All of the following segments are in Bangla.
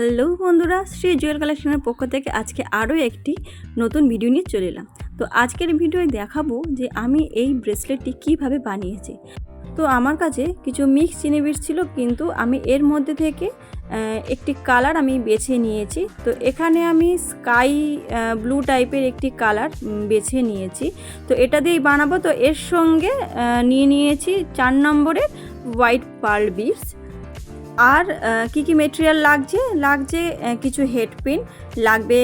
হ্যালো বন্ধুরা, শ্রী জুয়েল কালেকশনের পক্ষ থেকে আজকে আরও একটি নতুন ভিডিও নিয়ে চলে এলাম। তো আজকের ভিডিওয় দেখাবো যে আমি এই ব্রেসলেটটি কিভাবে বানিয়েছি। তো আমার কাছে কিছু মিক্স চিনি বিটস ছিল, কিন্তু আমি এর মধ্যে থেকে একটি কালার আমি বেছে নিয়েছি। তো এখানে আমি স্কাই ব্লু টাইপের একটি কালার বেছে নিয়েছি। তো এটা দিয়েই বানাবো। তো এর সঙ্গে নিয়েছি 4 নম্বরের হোয়াইট পার্ল বিটস। আর কি মেটেরিয়াল লাগছে কিছু হেডপিন লাগবে,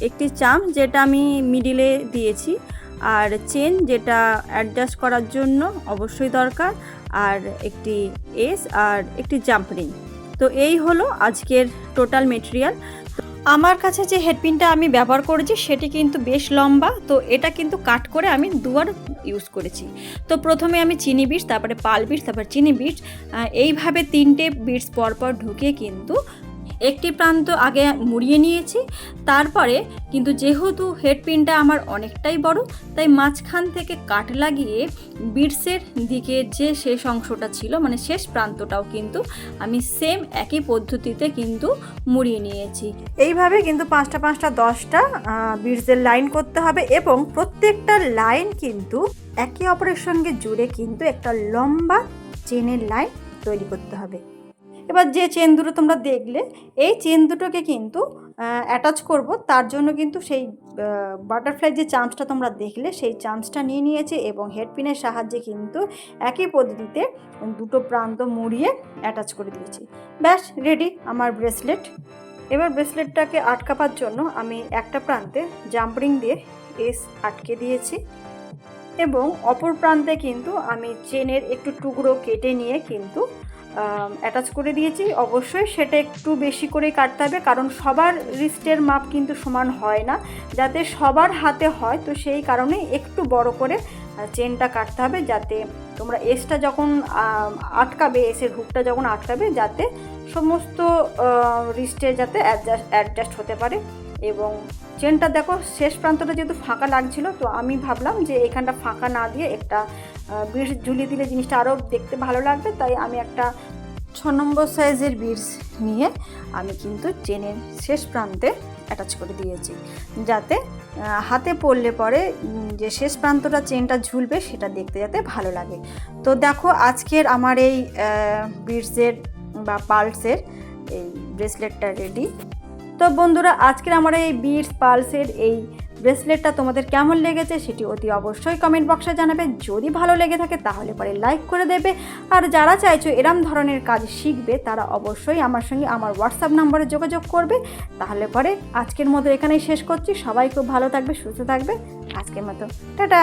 একটি চাম যেটা আমি মিডিলে দিয়েছি, আর চেন যেটা অ্যাডজাস্ট করার জন্য অবশ্যই দরকার, আর একটি এস আর একটি জাম্প রিং। তো এই হলো আজকের টোটাল মেটেরিয়াল। আমার কাছে যে হেডপিনটা আমি ব্যবহার করেছি সেটি কিন্তু বেশ লম্বা, তো এটা কিন্তু কাট করে আমি দুবার ইউজ করেছি। তো প্রথমে আমি চিনি বিটস, তারপরে পাল বিটস, তারপর চিনি বিটস, এইভাবে 3টে বিটস পরপর ঢুকিয়ে কিন্তু একটি প্রান্ত আগে মুড়িয়ে নিয়েছি। তারপরে কিন্তু যেহেতু হেডপিনটা আমার অনেকটাই বড়, তাই মাঝখান থেকে কাট লাগিয়ে বিটসের দিকে যে শেষ অংশটা ছিল, মানে শেষ প্রান্তটাও কিন্তু আমি সেম একই পদ্ধতিতে কিন্তু মুড়িয়ে নিয়েছি। এইভাবে কিন্তু 5টা 5টা 10টা বিটসের লাইন করতে হবে, এবং প্রত্যেকটা লাইন কিন্তু একে অপরের সঙ্গে জুড়ে কিন্তু একটা লম্বা চেনের লাইন তৈরি করতে হবে। এবার যে চেন দুটো তোমরা দেখলে, এই চেন দুটোকে কিন্তু অ্যাটাচ করব। তার জন্য কিন্তু সেই বাটারফ্লাই যে চামচটা তোমরা দেখলে, সেই চামচটা নিয়েছি, এবং হেডপিনের সাহায্যে কিন্তু একই পদ্ধতিতে দুটো প্রান্ত মুড়িয়ে অ্যাটাচ করে দিয়েছি। ব্যাস রেডি আমার ব্রেসলেট। এবার ব্রেসলেটটাকে আটকাবার জন্য আমি একটা প্রান্তে জাম্পরিং দিয়ে এস আটকে দিয়েছি, এবং অপর প্রান্তে কিন্তু আমি চেনের একটু টুকরো কেটে নিয়ে কিন্তু অ্যাটাচ করে দিয়েছি। অবশ্যই সেটা একটু বেশি করে কাটতে হবে, কারণ সবার রিস্টের মাপ কিন্তু সমান হয় না, যাতে সবার হাতে হয়। তো সেই কারণে একটু বড় করে চেনটা কাটতে হবে, যাতে তোমরা এসটা যখন আটকাবে, এসের হুকটা যখন আটকাবে, যাতে সমস্ত রিস্টে যাতে অ্যাডজাস্ট হতে পারে। এবং চেনটা দেখো, শেষ প্রান্তটা যেহেতু ফাঁকা লাগছিল, তো আমি ভাবলাম যে এখানটা ফাঁকা না দিয়ে একটা বিটস ঝুলিয়ে দিলে জিনিসটা আরও দেখতে ভালো লাগবে। তাই আমি একটা 6 নম্বর সাইজের বিটস নিয়ে আমি কিন্তু চেনের শেষ প্রান্তে অ্যাটাচ করে দিয়েছি, যাতে হাতে পড়লে পরে যে শেষ প্রান্তটা চেনটা ঝুলবে সেটা দেখতে যাতে ভালো লাগে। তো দেখো, আজকের আমার এই বিটসের বা পালসের এই ব্রেসলেটটা রেডি। তো বন্ধুরা, আজকের আমার এই বিটস পালসের এই ব্রেসলেটটা তোমাদের কেমন লেগেছে সেটি অতি অবশ্যই কমেন্ট বক্সে জানাবে। যদি ভালো লেগে থাকে তাহলে পরে লাইক করে দেবে, আর যারা চাইছো এরম ধরনের কাজ শিখবে তারা অবশ্যই আমার সঙ্গে আমার হোয়াটসঅ্যাপ নম্বরে যোগাযোগ করবে। তাহলে পরে আজকের মতো এখানেই শেষ করছি। সবাই খুব ভালো থাকবে, সুস্থ থাকবে। আজকের মতো টাটা।